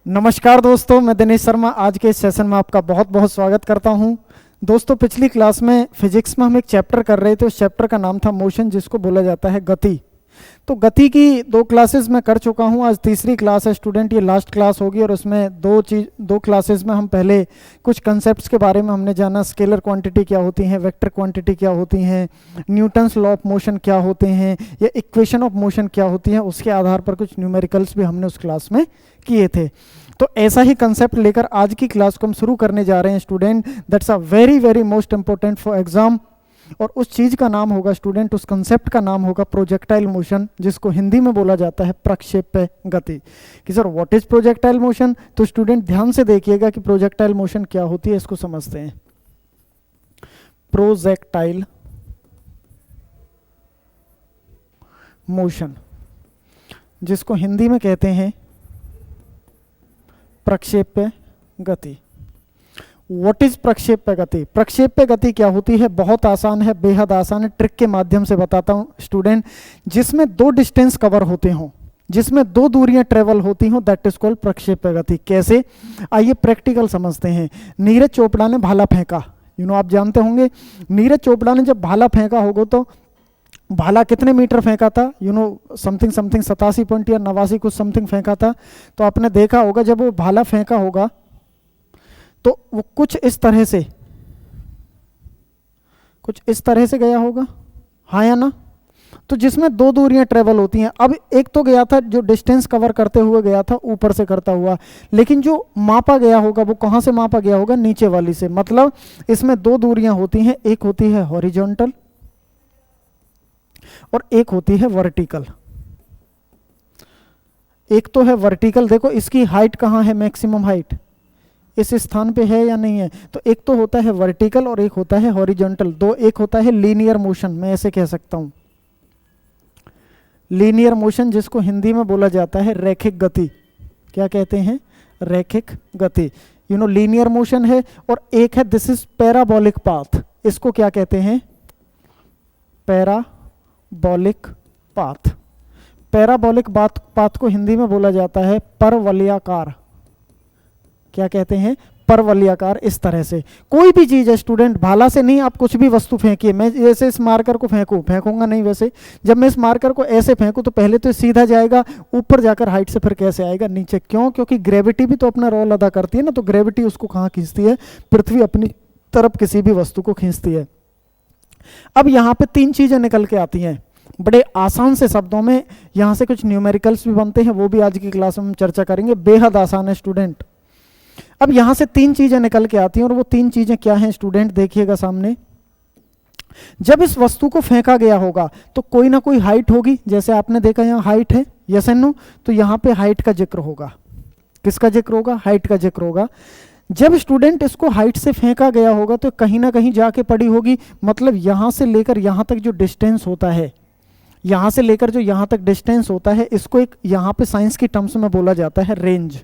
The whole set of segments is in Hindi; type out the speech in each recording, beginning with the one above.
नमस्कार दोस्तों, मैं दिनेश शर्मा आज के इस सेशन में आपका बहुत बहुत स्वागत करता हूं। दोस्तों, पिछली क्लास में फिजिक्स में हम एक चैप्टर कर रहे थे। उस चैप्टर का नाम था मोशन, जिसको बोला जाता है गति। तो गति की 2 क्लासेस मैं कर चुका हूं। आज तीसरी क्लास है स्टूडेंट, ये लास्ट क्लास होगी। और उसमें दो क्लासेस में हम पहले कुछ कंसेप्ट्स के बारे में हमने जाना। स्केलर क्वांटिटी क्या होती हैं, वेक्टर क्वांटिटी क्या होती हैं, न्यूटन्स लॉ ऑफ मोशन क्या होते हैं, या इक्वेशन ऑफ मोशन क्या होती है। उसके आधार पर कुछ न्यूमेरिकल्स भी हमने उस क्लास में किए थे। तो ऐसा ही कंसेप्ट लेकर आज की क्लास को हम शुरू करने जा रहे हैं student. That's a very very most important for exam. और उस चीज का नाम होगा स्टूडेंट, उस कंसेप्ट का नाम होगा प्रोजेक्टाइल मोशन, जिसको हिंदी में बोला जाता है प्रक्षेप्य गति। कि sir what is projectile motion? तो स्टूडेंट ध्यान से देखिएगा कि प्रोजेक्टाइल मोशन क्या होती है, इसको समझते हैं। प्रोजेक्टाइल मोशन, जिसको हिंदी में कहते हैं प्रक्षेप्य गति। व्हाट इज प्रक्षेप्य गति? प्रक्षेप्य गति क्या होती है? बहुत आसान है, बेहद आसान है। ट्रिक के माध्यम से बताता हूं स्टूडेंट। जिसमें 2 डिस्टेंस कवर होते हों, जिसमें 2 दूरियां ट्रेवल होती हों, दैट इज कॉल्ड प्रक्षेप्य गति। कैसे? आइए प्रैक्टिकल समझते हैं। नीरज चोपड़ा ने भाला फेंका। आप जानते होंगे, नीरज चोपड़ा ने जब भाला फेंका होगा तो भाला कितने मीटर फेंका था? समथिंग 87 पॉइंट या 89 कुछ समथिंग फेंका था। तो आपने देखा होगा जब वो भाला फेंका होगा तो वो कुछ इस तरह से गया होगा, हाँ या ना? तो जिसमें 2 दूरियां ट्रेवल होती हैं। अब एक तो गया था, जो डिस्टेंस कवर करते हुए गया था ऊपर से करता हुआ, लेकिन जो मापा गया होगा वो कहां से मापा गया होगा? नीचे वाली से। मतलब इसमें 2 दूरियां होती हैं, एक होती है हॉरिजॉन्टल और एक होती है वर्टिकल। एक तो है वर्टिकल, देखो इसकी हाइट कहाँ है, मैक्सिमम हाइट इस स्थान पे है या नहीं है? तो एक तो होता है वर्टिकल और एक होता है हॉरिजॉन्टल। एक होता है लीनियर मोशन, मैं ऐसे कह सकता हूं लीनियर मोशन, जिसको हिंदी में बोला जाता है रैखिक गति। क्या कहते हैं? रैखिक गति। लीनियर मोशन है। और एक है दिस इज पैराबोलिक पाथ, इसको क्या कहते हैं? Parabolic path. पैराबोलिक पाथ को हिंदी में बोला जाता है परवलयाकार। क्या कहते हैं? परवलयाकार। इस तरह से कोई भी चीज है स्टूडेंट, भाला से नहीं, आप कुछ भी वस्तु फेंकिए। मैं जैसे इस मार्कर को फेंकूंगा नहीं, वैसे जब मैं इस मार्कर को ऐसे फेंकूं तो पहले तो सीधा जाएगा, ऊपर जाकर हाइट से फिर कैसे आएगा नीचे? क्यों? क्योंकि ग्रेविटी भी तो अपना रोल अदा करती है ना। तो ग्रेविटी उसको कहाँ खींचती है? पृथ्वी अपनी तरफ किसी भी वस्तु को खींचती है। अब यहाँ पे 3 चीजें निकल के आती हैं बड़े आसान से शब्दों में। यहाँ से कुछ न्यूमेरिकल्स भी बनते हैं, वो भी आज की क्लास में हम चर्चा करेंगे। बेहद आसान है स्टूडेंट। अब यहां से 3 चीजें निकल के आती हैं, और वो 3 चीजें क्या हैं स्टूडेंट? देखिएगा सामने। जब इस वस्तु को फेंका गया होगा तो कोई ना कोई हाइट होगी। जैसे आपने देखा यहाँ हाइट है, यस एंड नो? तो यहाँ पे हाइट का जिक्र होगा। किसका जिक्र होगा? हाइट का जिक्र होगा। जब स्टूडेंट इसको हाइट से फेंका गया होगा तो कहीं ना कहीं जाके पड़ी होगी। मतलब यहां से लेकर यहां तक जो डिस्टेंस होता है, यहां से लेकर जो यहां तक डिस्टेंस होता है, इसको एक यहां पे साइंस की टर्म्स में बोला जाता है रेंज।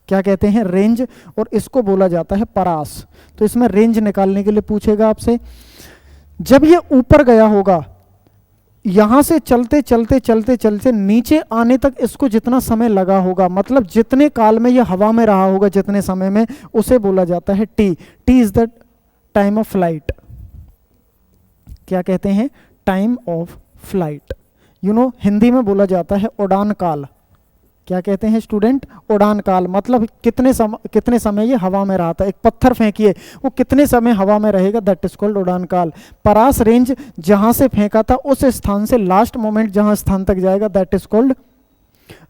क्या कहते हैं? रेंज। और इसको बोला जाता है परास। तो इसमें रेंज निकालने के लिए पूछेगा आपसे। जब ये ऊपर गया होगा, यहां से चलते चलते चलते चलते नीचे आने तक इसको जितना समय लगा होगा, मतलब जितने काल में ये हवा में रहा होगा, जितने समय में, उसे बोला जाता है T. T is the time of flight. क्या कहते हैं? Time of flight. हिंदी में बोला जाता है उड़ान काल। क्या कहते हैं स्टूडेंट? उड़ान काल। मतलब कितने समय ये हवा में रहा था। एक पत्थर फेंकिए, वो कितने समय हवा में रहेगा, दैट इज कॉल्ड उड़ान काल। परास रेंज, जहां से फेंका था उस स्थान से लास्ट मोमेंट जहां स्थान तक जाएगा, दैट इज कॉल्ड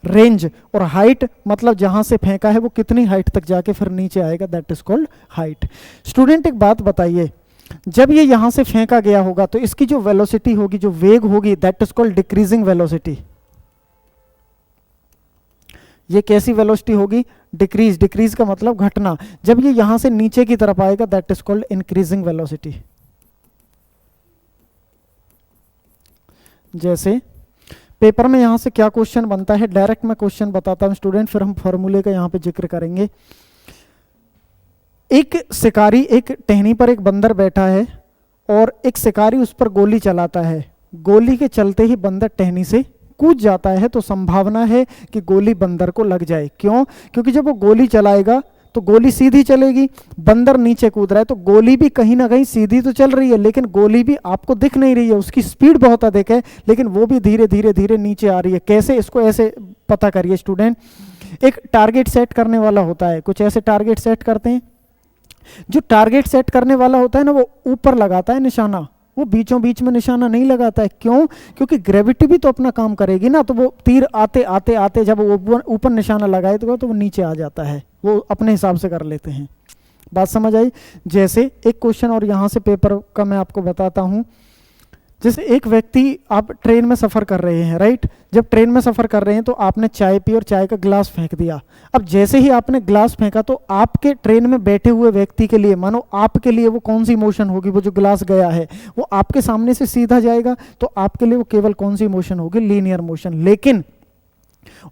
रेंज। और हाइट, मतलब जहां से फेंका है वो कितनी हाइट तक जाके फिर नीचे आएगा, that is called height. Student एक बात बताइए, जब ये यहां से फेंका गया होगा तो इसकी जो वेलोसिटी होगी, जो वेग होगी, that is called decreasing velocity. ये कैसी वेलोसिटी होगी? डिक्रीज। डिक्रीज का मतलब घटना। जब ये यहां से नीचे की तरफ आएगा, that is called increasing velocity. जैसे पेपर में यहां से क्या क्वेश्चन बनता है, डायरेक्ट मैं क्वेश्चन बताता हूं स्टूडेंट, फिर हम फॉर्मूले का यहां पे जिक्र करेंगे। एक शिकारी, एक टहनी पर एक बंदर बैठा है और एक शिकारी उस पर गोली चलाता है। गोली के चलते ही बंदर टहनी से कूद जाता है तो संभावना है कि गोली बंदर को लग जाए। क्यों? क्योंकि जब वो गोली चलाएगा तो गोली सीधी चलेगी, बंदर नीचे कूद रहा है तो गोली भी कहीं ना कहीं सीधी तो चल रही है, लेकिन गोली भी आपको दिख नहीं रही है, उसकी स्पीड बहुत अधिक है, लेकिन वो भी धीरे धीरे धीरे नीचे आ रही है। कैसे? इसको ऐसे पता करिए स्टूडेंट, एक टारगेट सेट करने वाला होता है, कुछ ऐसे टारगेट सेट करते हैं। जो टारगेट सेट करने वाला होता है ना, वो ऊपर लगाता है निशाना, वो बीचों बीच में निशाना नहीं लगाता है। क्यों? क्योंकि ग्रेविटी भी तो अपना काम करेगी ना, तो वो तीर आते आते आते जब वो ऊपर निशाना लगाए तो वो नीचे आ जाता है, वो अपने हिसाब से कर लेते हैं। बात समझ आई? जैसे एक क्वेश्चन और यहाँ से पेपर का मैं आपको बताता हूँ। जैसे एक व्यक्ति, आप ट्रेन में सफ़र कर रहे हैं, राइट? जब ट्रेन में सफ़र कर रहे हैं तो आपने चाय पी और चाय का ग्लास फेंक दिया। अब जैसे ही आपने ग्लास फेंका तो आपके ट्रेन में बैठे हुए व्यक्ति के लिए, मानो आपके लिए वो कौन सी मोशन होगी? वो जो ग्लास गया है वो आपके सामने से सीधा जाएगा, तो आपके लिए वो केवल कौन सी मोशन होगी? Linear motion. लेकिन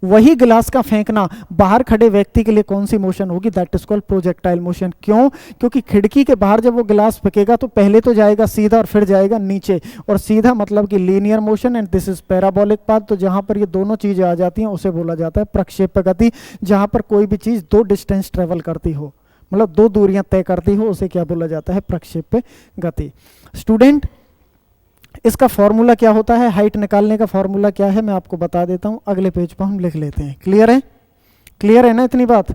वही गिलास का फेंकना बाहर खड़े व्यक्ति के लिए कौन सी मोशन होगी? That is called projectile motion. क्यों? क्योंकि खिड़की के बाहर जब वो गिलास फेंकेगा तो पहले तो जाएगा सीधा और फिर जाएगा नीचे, और सीधा मतलब कि linear motion, and this is parabolic path. तो जहां पर ये दोनों चीजें आ जाती हैं उसे बोला जाता है प्रक्षेप गति। जहां पर कोई भी चीज दो डिस्टेंस ट्रेवल करती हो, मतलब दो दूरियां तय करती हो, उसे क्या बोला जाता है? प्रक्षेप गति। स्टूडेंट, इसका फॉर्मूला क्या होता है? हाइट निकालने का फॉर्मूला क्या है मैं आपको बता देता हूं, अगले पेज पर हम लिख लेते हैं। क्लियर है? क्लियर है ना इतनी बात?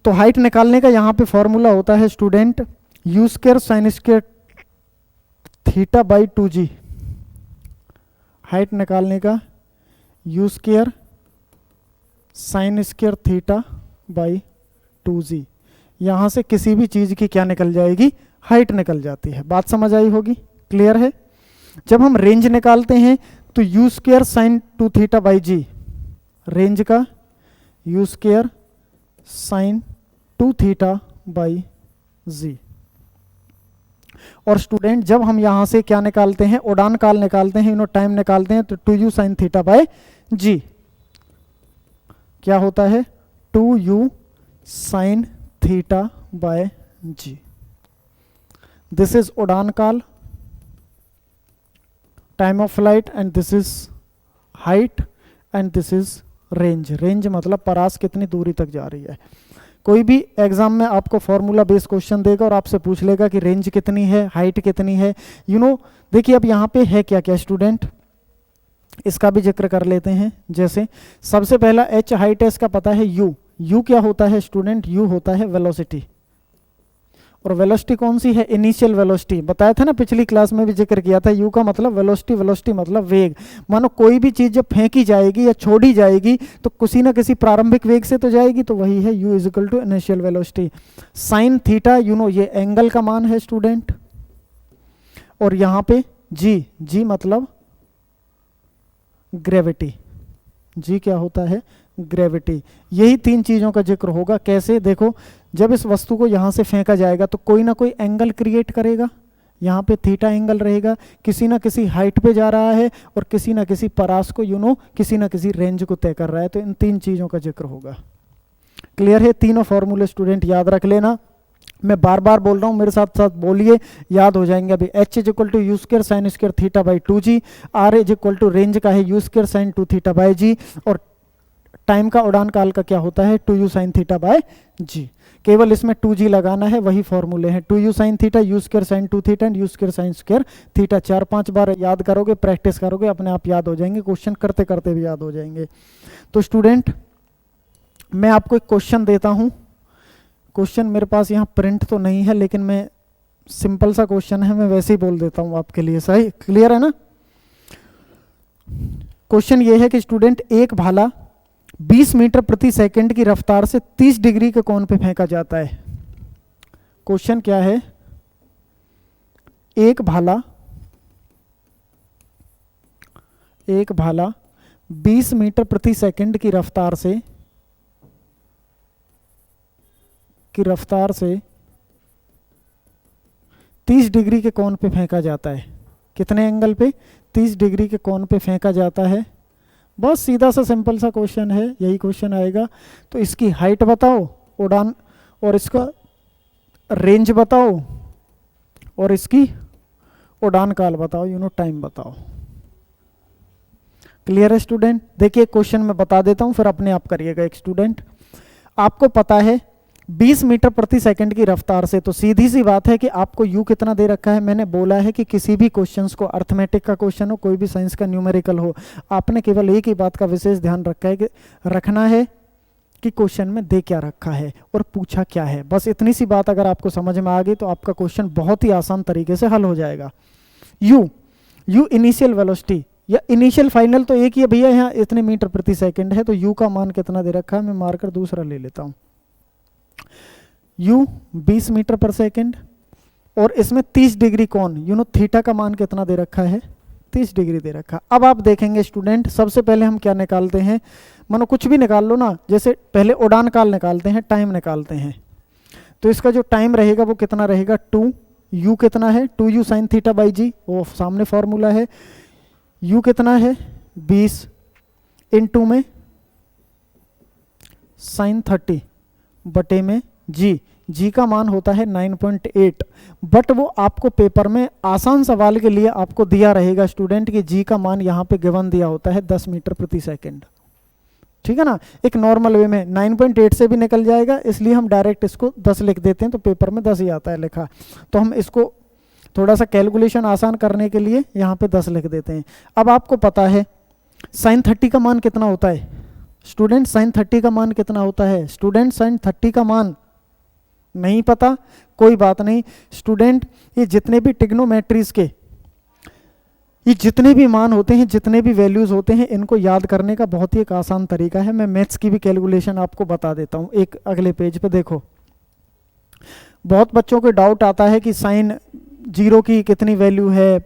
तो हाइट निकालने का यहां पे फॉर्मूला होता है student, you square sine square theta by 2g। Height निकालने का u square sine square theta by 2g। यहां से किसी भी चीज की क्या निकल जाएगी? हाइट निकल जाती है। बात समझ आई होगी? क्लियर है? जब हम रेंज निकालते हैं तो u square sine 2 theta by g, range का u square sine 2 theta by g. और स्टूडेंट, जब हम यहां से क्या निकालते हैं? उड़ान काल निकालते हैं, टाइम निकालते हैं, तो 2u साइन थीटा बाई जी क्या होता है? 2u sine theta by g. This is उड़ान काल, time of flight, and this is height, and this is range. Range मतलब परास कितनी दूरी तक जा रही है। कोई भी एग्जाम में आपको फॉर्मूला बेस्ड क्वेश्चन देगा और आपसे पूछ लेगा कि रेंज कितनी है, हाइट कितनी है, देखिए अब यहाँ पे है क्या क्या स्टूडेंट, इसका भी जिक्र कर लेते हैं। जैसे सबसे पहला h हाइट है, इसका पता है u। u क्या होता है स्टूडेंट? u होता है वेलोसिटी। और वेलोसिटी कौन सी है? Initial velocity. बताया था ना, पिछली क्लास में भी जिक्र किया था, u का मतलब वेलोसिटी, वेलोसिटी मतलब वेग। मानो कोई भी चीज जब फेंकी जाएगी या छोड़ी जाएगी तो किसी ना किसी प्रारंभिक वेग से तो जाएगी, तो वही है u is equal to initial velocity. Sine theta ये एंगल का मान है स्टूडेंट। और यहाँ पे g मतलब ग्रेविटी। जी क्या होता है? ग्रेविटी। यही तीन चीजों का जिक्र होगा। कैसे? देखो, जब इस वस्तु को यहां से फेंका जाएगा तो कोई ना कोई एंगल क्रिएट करेगा, यहाँ पे थीटा एंगल रहेगा, किसी ना किसी हाइट पे जा रहा है और किसी ना किसी परास को किसी ना किसी रेंज को तय कर रहा है। तो इन तीन चीजों का जिक्र होगा। क्लियर है? तीनों फॉर्मूले स्टूडेंट याद रख लेना, मैं बार बार बोल रहा हूँ, मेरे साथ साथ बोलिए, याद हो जाएंगे अभी। h is equal to u square sine square theta by 2g, r is equal to range का है u square sine 2 theta by g, और टाइम का उड़ान काल का क्या होता है? 2u साइन थीटा बाय जी। केवल इसमें 2g लगाना है, वही फॉर्मूले हैं। 2u sine theta, you square sine 2 theta and you square sine square theta. 4-5 बार याद करोगे, प्रैक्टिस करोगे, अपने आप याद हो जाएंगे, क्वेश्चन करते करते भी याद हो जाएंगे। तो स्टूडेंट, मैं आपको एक क्वेश्चन देता हूं। क्वेश्चन मेरे पास यहाँ प्रिंट तो नहीं है, लेकिन मैं सिंपल सा क्वेश्चन है, मैं वैसे ही बोल देता हूं आपके लिए। सही? क्लियर है ना? क्वेश्चन ये है कि स्टूडेंट, एक भाला 20 मीटर प्रति सेकंड की रफ्तार से 30 डिग्री के कोण पे फेंका जाता है। क्वेश्चन क्या है? एक भाला 20 मीटर प्रति सेकंड की रफ्तार से 30 डिग्री के कोण पे फेंका जाता है। कितने एंगल पे? 30 डिग्री के कोण पे फेंका जाता है। बहुत सीधा सा सिंपल सा क्वेश्चन है, यही क्वेश्चन आएगा। तो इसकी हाइट बताओ, उड़ान, और इसका रेंज बताओ, और इसकी उड़ान काल बताओ, टाइम बताओ। क्लियर है स्टूडेंट? देखिए क्वेश्चन मैं बता देता हूं, फिर अपने आप करिएगा। एक स्टूडेंट, आपको पता है 20 मीटर प्रति सेकंड की रफ्तार से, तो सीधी सी बात है कि आपको u कितना दे रखा है। मैंने बोला है कि किसी भी क्वेश्चंस को, अर्थमेटिक का क्वेश्चन हो, कोई भी साइंस का न्यूमेरिकल हो, आपने केवल एक ही बात का विशेष ध्यान रखना है कि क्वेश्चन में दे क्या रखा है और पूछा क्या है। बस इतनी सी बात अगर आपको समझ में आ गई तो आपका क्वेश्चन बहुत ही आसान तरीके से हल हो जाएगा। यू इनिशियल वेलोसिटी या इनिशियल फाइनल तो एक ही है भैया, यहाँ इतने मीटर प्रति सेकंड है, तो यू का मान कितना दे रखा है, मैं मार्कर दूसरा ले लेता हूँ। यू 20 मीटर पर सेकंड और इसमें 30 डिग्री कोण, थीटा का मान कितना दे रखा है, 30 डिग्री दे रखा। अब आप देखेंगे स्टूडेंट, सबसे पहले हम क्या निकालते हैं, मानो कुछ भी निकाल लो ना, जैसे पहले उड़ान काल निकालते हैं, टाइम निकालते हैं, तो इसका जो टाइम रहेगा वो कितना रहेगा, 2 यू कितना है, 2u साइन थीटा बाई जी, वो सामने फॉर्मूला है। u कितना है 20 इंटू में साइन 30 बटे में जी का मान होता है 9.8, बट वो आपको पेपर में आसान सवाल के लिए आपको दिया रहेगा स्टूडेंट कि जी का मान यहाँ पे गिवन दिया होता है 10 मीटर प्रति सेकंड। ठीक है ना, एक नॉर्मल वे में 9.8 से भी निकल जाएगा, इसलिए हम डायरेक्ट इसको 10 लिख देते हैं, तो पेपर में 10 ही आता है लिखा। तो हम इसको थोड़ा सा कैलकुलेशन आसान करने के लिए यहाँ पे 10 लिख देते हैं। अब आपको पता है साइन 30 का मान कितना होता है स्टूडेंट, साइन 30 का मान कितना होता है स्टूडेंट, साइन 30 का मान नहीं पता, कोई बात नहीं स्टूडेंट, ये जितने भी ट्रिग्नोमेट्रीज के ये जितने भी मान होते हैं, जितने भी वैल्यूज होते हैं, इनको याद करने का बहुत ही एक आसान तरीका है। मैं मैथ्स की भी कैलकुलेशन आपको बता देता हूँ। एक अगले पेज पे देखो, बहुत बच्चों को डाउट आता है कि साइन 0 की कितनी वैल्यू है,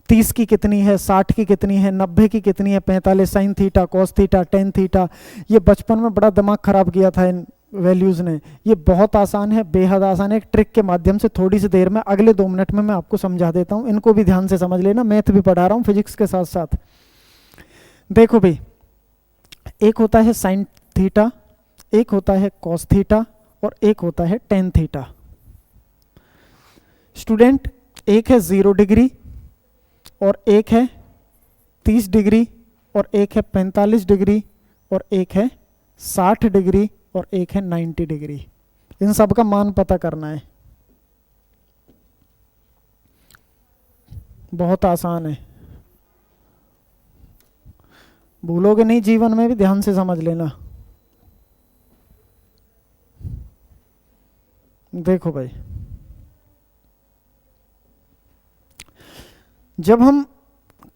30 की कितनी है, 60 की कितनी है, 90 की कितनी है, 45 sine theta, cos theta, tan theta. ये बचपन में बड़ा दिमाग खराब किया था इन वैल्यूज ने। ये बहुत आसान है, बेहद आसान है, एक ट्रिक के माध्यम से थोड़ी सी देर में, अगले 2 मिनट में मैं आपको समझा देता हूँ। इनको भी ध्यान से समझ लेना, मैथ भी पढ़ा रहा हूँ फिजिक्स के साथ साथ। देखो भाई, एक होता है साइन थीटा, एक होता है कॉस थीटा और एक होता है टेन थीटा। स्टूडेंट, एक है 0 डिग्री और एक है 30 डिग्री और एक है 45 डिग्री और एक है 60 डिग्री और एक है 90 डिग्री। इन सब का मान पता करना है, बहुत आसान है, भूलोगे नहीं जीवन में भी, ध्यान से समझ लेना। देखो भाई, जब हम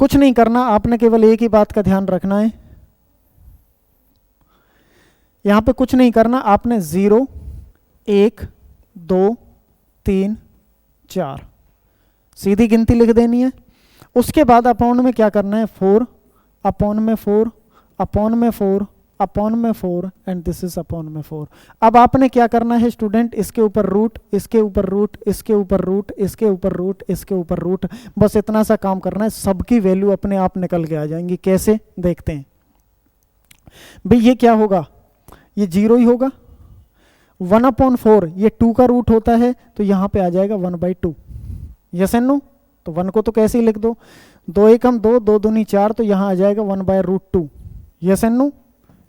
कुछ नहीं करना, आपने केवल एक ही बात का ध्यान रखना है, यहां पे कुछ नहीं करना, आपने 0 1 2 3 4 सीधी गिनती लिख देनी है। उसके बाद अपॉन में क्या करना है, 4 अपॉन में 4 अपॉन में 4 अपॉन में 4 एंड दिस इज अपॉन में 4। अब आपने क्या करना है स्टूडेंट, इसके ऊपर रूट, इसके ऊपर रूट, इसके ऊपर रूट, इसके ऊपर रूट, इसके ऊपर रूट, बस इतना सा काम करना है, सबकी वैल्यू अपने आप निकल के आ जाएंगी। कैसे, देखते हैं भाई। ये क्या होगा, ये 0 ही होगा। 1/4 ये 2 का रूट होता है, तो यहाँ पे आ जाएगा 1/2। यस एंड नो, तो 1 को तो कैसे ही लिख दो, 2 एकम 2, 2 दूनी 4, तो यहाँ आ जाएगा 1/√2। यस एंड नो,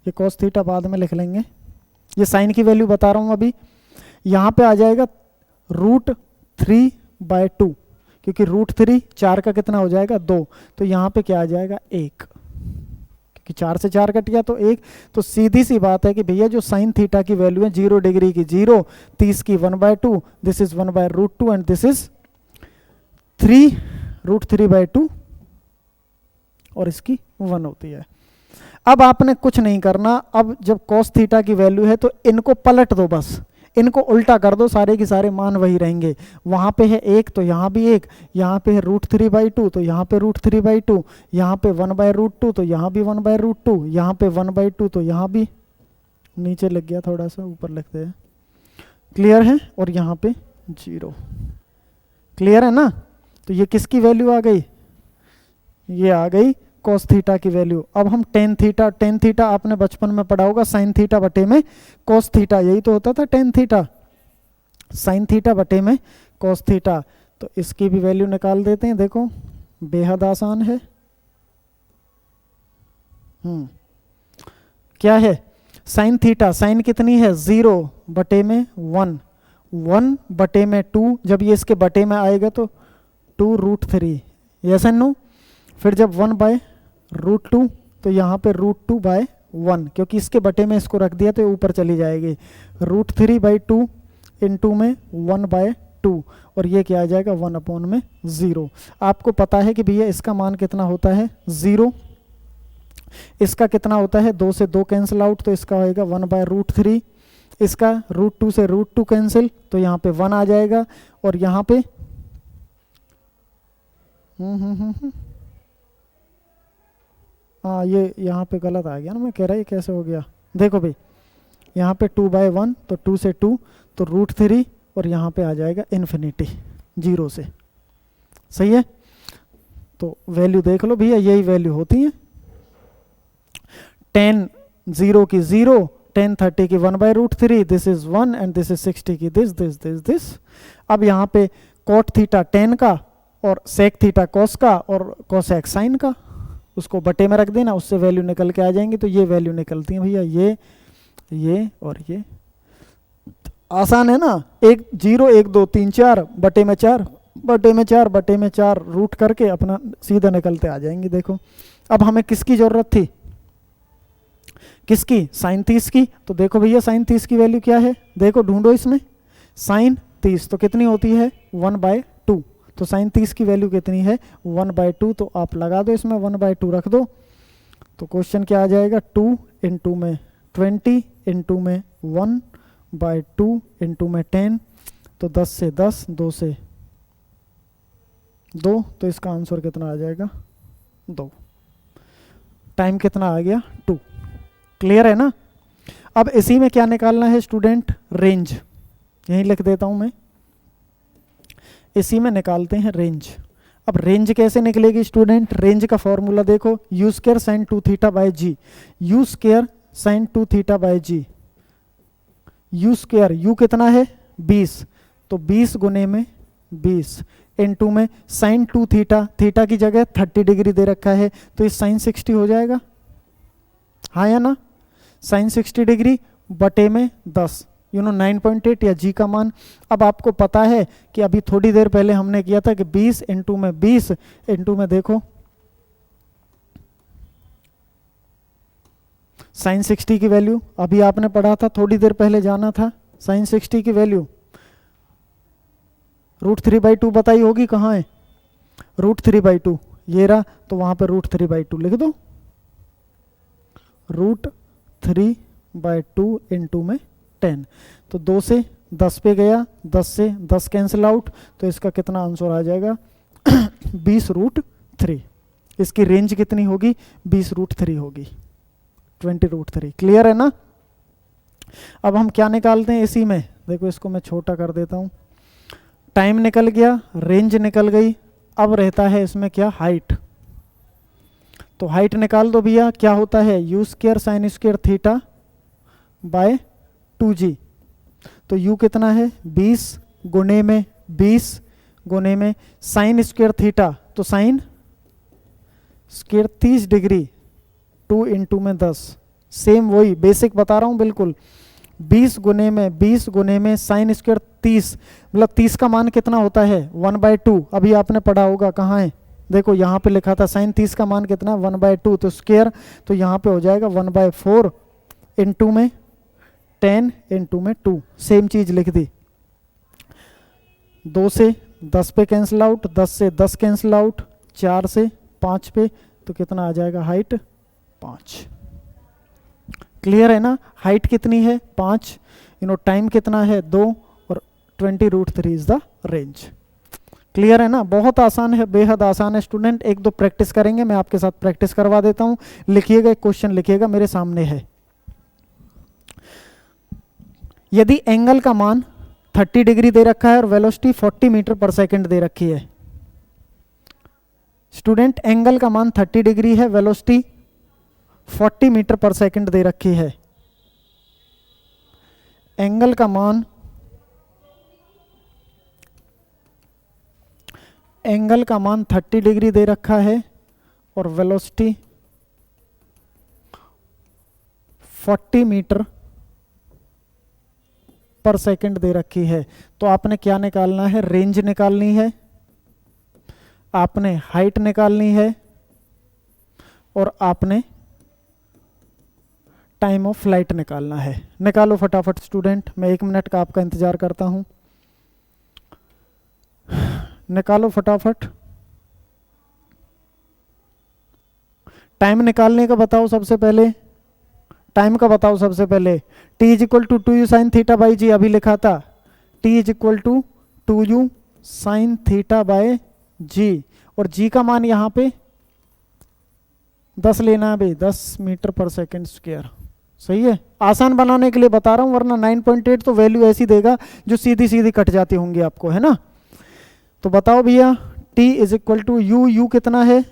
ये कॉस थीटा बाद में लिख लेंगे, ये साइन की वैल्यू बता रहा हूँ अभी। यहाँ पे आ जाएगा √3/2, क्योंकि √3 4 का कितना हो जाएगा 2, तो यहाँ पे क्या आ जाएगा 1, कि 4 से 4 कट गया तो 1। तो सीधी सी बात है कि भैया जो साइन थीटा की वैल्यू है 0 डिग्री की 0, 30 की 1/2, this is 1/√2 and this is 3√3/2 और इसकी 1 होती है। अब आपने कुछ नहीं करना, अब जब cos थीटा की वैल्यू है तो इनको पलट दो, बस इनको उल्टा कर दो, सारे के सारे मान वही रहेंगे। वहां पे है 1 तो यहाँ भी 1, यहाँ पे है √3/2 तो यहाँ पे √3/2, यहाँ पे 1/√2 तो यहाँ भी 1/√2, यहाँ पे 1/2 तो यहाँ भी, नीचे लग गया थोड़ा सा, ऊपर लिखते हैं, क्लियर है। और यहाँ पे 0, क्लियर है ना। तो ये किसकी वैल्यू आ गई, ये आ गई cos थीटा की वैल्यू। अब हम टेन थीटा आपने बचपन में पढ़ा होगा, साइन थीटा बटे में cos थीटा, यही तो होता था टेन थीटा, साइन थीटा बटे में cos थीटा। तो इसकी भी वैल्यू निकाल देते हैं, देखो बेहद आसान है। क्या है साइन थीटा, साइन कितनी है 0/1, 1/2, जब ये इसके बटे में आएगा तो 2√3, यस एंड नो। फिर जब 1/√2 तो यहाँ पे √2/1, क्योंकि इसके बटे में इसको रख दिया तो ये ऊपर चली जाएगी, √3/2 इंटू में 1/2, और ये क्या आ जाएगा 1/0। आपको पता है कि भैया इसका मान कितना होता है 0, इसका कितना होता है 2 से 2 कैंसिल आउट, तो इसका होएगा 1/√3, इसका √2 से √2 कैंसिल, तो यहाँ पे 1 आ जाएगा, और यहाँ पे हाँ ये यहाँ पे गलत आ गया ना, मैं कह रहा ये कैसे हो गया, देखो भाई यहाँ पे 2/1, तो 2 से 2 तो √3, और यहाँ पे आ जाएगा इन्फिनिटी 0 से, सही है। तो वैल्यू देख लो भैया, यही वैल्यू होती है, 10 0 की 0, 10 30 की 1/√3, this is 1 and this is 60 की दिस। अब यहाँ पे कॉट थीटा 10 का और सेक थीटा कॉस का और कॉसेक साइन का, उसको बटे में रख देना, उससे वैल्यू निकल के आ जाएंगी। तो ये वैल्यू निकलती है भैया, ये और ये। आसान है ना, 1 0 1 2 3 4 बटे में 4 बटे में 4 बटे में 4 रूट करके अपना सीधा निकलते आ जाएंगे। देखो अब हमें किसकी जरूरत थी, किसकी, साइन 30 की। तो देखो भैया साइन 30 की वैल्यू क्या है, देखो ढूंढो इसमें, साइन 30 तो कितनी होती है 1/2, तो साइन 30 की वैल्यू कितनी है 1/2, तो आप लगा दो इसमें 1/2 रख दो, तो क्वेश्चन क्या आ जाएगा 2 इंटू में 20 इंटू में 1/2 इंटू में 10, तो 10 से 10, 2 से 2, तो इसका आंसर कितना आ जाएगा 2। टाइम कितना आ गया 2। क्लियर है ना। अब इसी में क्या निकालना है स्टूडेंट, रेंज, यहीं लिख देता हूं मैं, इसी में निकालते हैं रेंज। अब रेंज कैसे निकलेगी स्टूडेंट, रेंज का फॉर्मूला देखो, u square sine 2 theta by g, u square sine 2 theta by g, u square, u कितना है 20, तो 20 गुने में 20 इनटू में साइन 2 थीटा, थीटा की जगह 30 डिग्री दे रखा है, तो इस साइन 60 हो जाएगा, हाँ या ना, साइन 60 डिग्री बटे में 10, 9.8 या जी का मान। अब आपको पता है कि अभी थोड़ी देर पहले हमने किया था कि 20 इंटू में 20 इंटू में देखो साइन 60 की वैल्यू, अभी आपने पढ़ा था थोड़ी देर पहले जाना था, साइन 60 की वैल्यू √3/2 बताई होगी, कहाँ है √3/2, ये रहा, तो वहां पे √3/2 लिख दो, √3/2 इंटू में 10, तो 2 से 10 पे गया, 10 से 10 कैंसिल आउट, तो इसका कितना आंसर आ जाएगा 20√3। इसकी रेंज कितनी होगी 20√3 होगी, 20√3। क्लियर है ना। अब हम क्या निकालते हैं इसी में, देखो इसको मैं छोटा कर देता हूं, टाइम निकल गया, रेंज निकल गई, अब रहता है इसमें क्या, हाइट। तो हाइट निकाल दो भैया, क्या होता है u square sine square theta by 2g, तो u कितना है 20 गुने में 20 गुने में साइन स्क्वायर थीटा, तो साइन स्क्वायर 30 डिग्री, 2 इंटू में 10, सेम वही बेसिक बता रहा हूँ बिल्कुल, 20 गुने में साइन स्क्वायर 30, मतलब 30 का मान कितना होता है 1/2, अभी आपने पढ़ा होगा, कहाँ है देखो यहाँ पे लिखा था साइन 30 का मान कितना 1/2, तो स्क्वायर, तो यहाँ पे हो जाएगा 1/4 इंटू में 10 इंटू में 2, सेम चीज लिख दी। 2 से 10 पे कैंसिल आउट, 10 से 10 कैंसिल आउट, 4 से 5 पे, तो कितना आ जाएगा हाइट 5। क्लियर है ना, हाइट कितनी है 5, टाइम कितना है 2, और 20√3 इज द रेंज। क्लियर है ना, बहुत आसान है, बेहद आसान है स्टूडेंट। एक दो प्रैक्टिस करेंगे, मैं आपके साथ प्रैक्टिस करवा देता हूं, लिखिएगा, एक क्वेश्चन लिखिएगा, मेरे सामने है। यदि एंगल का मान 30 डिग्री दे रखा है और वेलोसिटी 40 मीटर पर सेकंड दे रखी है, स्टूडेंट एंगल का मान 30 डिग्री है, वेलोसिटी 40 मीटर पर सेकंड दे रखी है, एंगल का मान 30 डिग्री दे रखा है और वेलोसिटी 40 मीटर पर सेकंड दे रखी है, तो आपने क्या निकालना है? रेंज निकालनी है, आपने हाइट निकालनी है, और आपने टाइम ऑफ फ्लाइट निकालना है। निकालो फटाफट स्टूडेंट, मैं 1 मिनट का आपका इंतजार करता हूं। निकालो फटाफट। टाइम निकालने का बताओ सबसे पहले, टाइम का बताओ सबसे पहले। t is equal to 2u sine theta by g, अभी लिखा था t is equal to 2u sine theta by g, और g का मान यहाँ पे 10 लेना है भाई, 10 मीटर पर सेकेंड स्क्वायर। सही है, आसान बनाने के लिए बता रहा हूँ, वरना 9.8 तो वैल्यू ऐसी देगा जो सीधी सीधी कट जाती होंगी आपको, है ना। तो बताओ भैया, t is equal to u कितना है,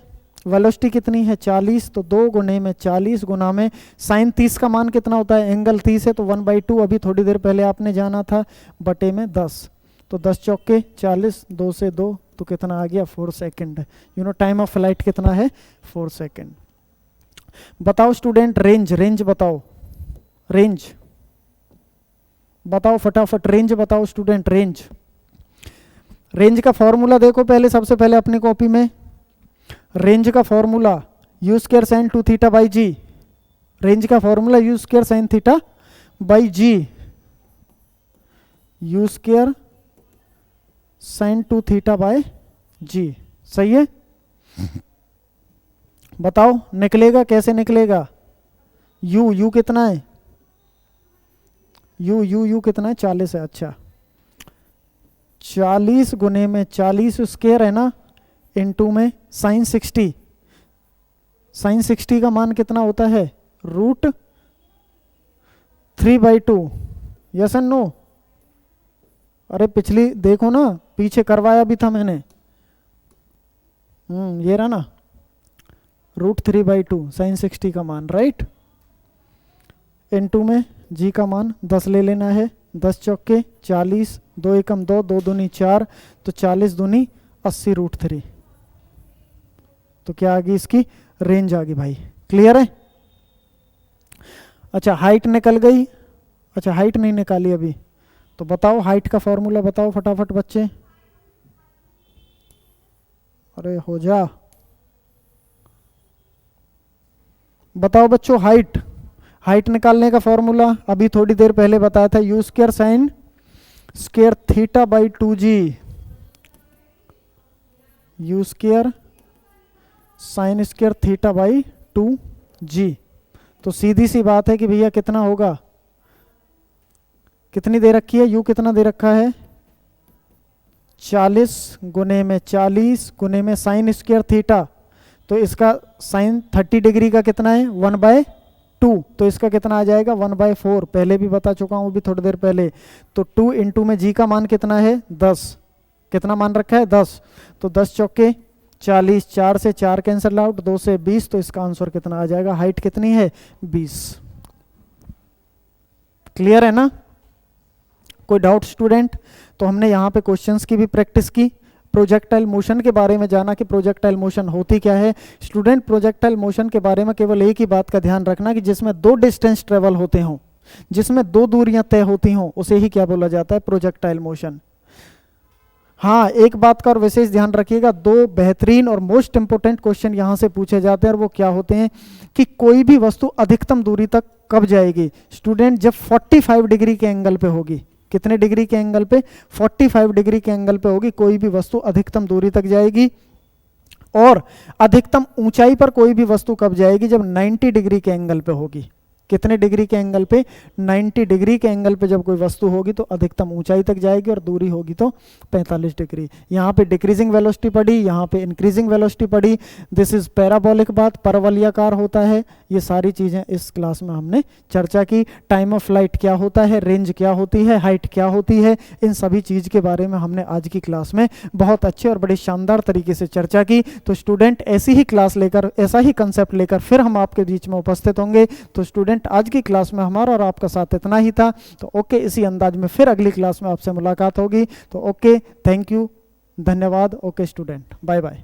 वेलोसिटी कितनी है 40, तो 2 गुने में 40 गुना में साइन 30 का मान कितना होता है, एंगल 30 है, तो 1/2 अभी थोड़ी देर पहले आपने जाना था, बटे में 10, तो 10 चौके 40, 2 से 2 तो कितना आ गया 4 second. You know time of flight कितना है 4 सेकेंड। बताओ स्टूडेंट रेंज, रेंज बताओ, रेंज बताओ फटाफट, रेंज बताओ स्टूडेंट, रेंज। रेंज का फॉर्मूला देखो पहले, सबसे पहले अपनी कॉपी में रेंज का formula u square sine 2 theta by g, range का formula u square sine theta by g, u square sine 2 theta by g. सही है, बताओ निकलेगा कैसे निकलेगा? यू कितना है, यू कितना है 40 है। अच्छा 40 गुने में 40 स्क्वायर है ना, इनटू में साइन 60, साइन 60 का मान कितना होता है √3/2। Yes and no? अरे पिछली देखो ना, पीछे करवाया भी था मैंने। ये रहा ना √3/2 साइन 60 का मान, राइट। इनटू में जी का मान 10 ले लेना है, 10 चौके 40, 2 एकम 2, 2 दूनी 4, तो 40 दूनी 80 √3, तो क्या आ गई इसकी रेंज आ गई भाई। क्लियर है? अच्छा हाइट निकल गई, अच्छा हाइट नहीं निकाली अभी, तो बताओ हाइट का फॉर्मूला बताओ फटाफट बच्चे। अरे हो जा, बताओ बच्चों हाइट, हाइट निकालने का फॉर्मूला अभी थोड़ी देर पहले बताया था, you square sine square theta by 2g, you square sine square theta by 2g। तो सीधी सी बात है कि भैया कितना होगा, कितनी दे रखी है, यू कितना दे रखा है 40 गुने में 40 गुने में साइन स्क्वायर थीटा, तो इसका साइन 30 डिग्री का कितना है 1/2, तो इसका कितना आ जाएगा 1/4, पहले भी बता चुका हूँ अभी थोड़ी देर पहले। तो 2 इंटू में जी का मान कितना है 10, कितना मान रखा है 10, तो 10 चौके 40, 4 से 4 कैंसिल आउट, 2 से 20, तो इसका आंसर कितना आ जाएगा, हाइट कितनी है 20। क्लियर है ना? कोई डाउट स्टूडेंट? तो हमने यहाँ पे क्वेश्चंस की भी प्रैक्टिस की, प्रोजेक्टाइल मोशन के बारे में जाना कि प्रोजेक्टाइल मोशन होती क्या है। स्टूडेंट प्रोजेक्टाइल मोशन के बारे में केवल एक ही बात का ध्यान रखना कि जिसमें 2 डिस्टेंस ट्रेवल होते हों, जिसमें 2 दूरियां तय होती हों, उसे ही क्या बोला जाता है प्रोजेक्टाइल मोशन। हाँ एक बात का और विशेष ध्यान रखिएगा, 2 बेहतरीन और मोस्ट इंपोर्टेंट क्वेश्चन यहाँ से पूछे जाते हैं, और वो क्या होते हैं कि कोई भी वस्तु अधिकतम दूरी तक कब जाएगी स्टूडेंट, जब 45 डिग्री के एंगल पे होगी। कितने डिग्री के एंगल पे 45 डिग्री के एंगल पे होगी कोई भी वस्तु अधिकतम दूरी तक जाएगी। और अधिकतम ऊंचाई पर कोई भी वस्तु कब जाएगी, जब 90 डिग्री के एंगल पे होगी। कितने डिग्री के एंगल पे 90 डिग्री के एंगल पे जब कोई वस्तु होगी तो अधिकतम ऊंचाई तक जाएगी, और दूरी होगी तो 45 डिग्री। यहाँ पे डिक्रीजिंग वेलोसिटी पड़ी, यहाँ पे इंक्रीजिंग वेलोसिटी पड़ी। दिस इज पैराबोलिक बात, परवलयाकार होता है। ये सारी चीजें इस क्लास में हमने चर्चा की। टाइम ऑफ फ्लाइट क्या होता है, रेंज क्या होती है, हाइट क्या होती है, इन सभी चीज के बारे में हमने आज की क्लास में बहुत अच्छे और बड़े शानदार तरीके से चर्चा की। तो स्टूडेंट ऐसी ही क्लास लेकर, ऐसा ही कंसेप्ट लेकर फिर हम आपके बीच में उपस्थित होंगे। तो स्टूडेंट आज की क्लास में हमारा और आपका साथ इतना ही था। तो ओके, इसी अंदाज में फिर अगली क्लास में आपसे मुलाकात होगी। तो ओके, थैंक यू, धन्यवाद। Okay student, bye bye.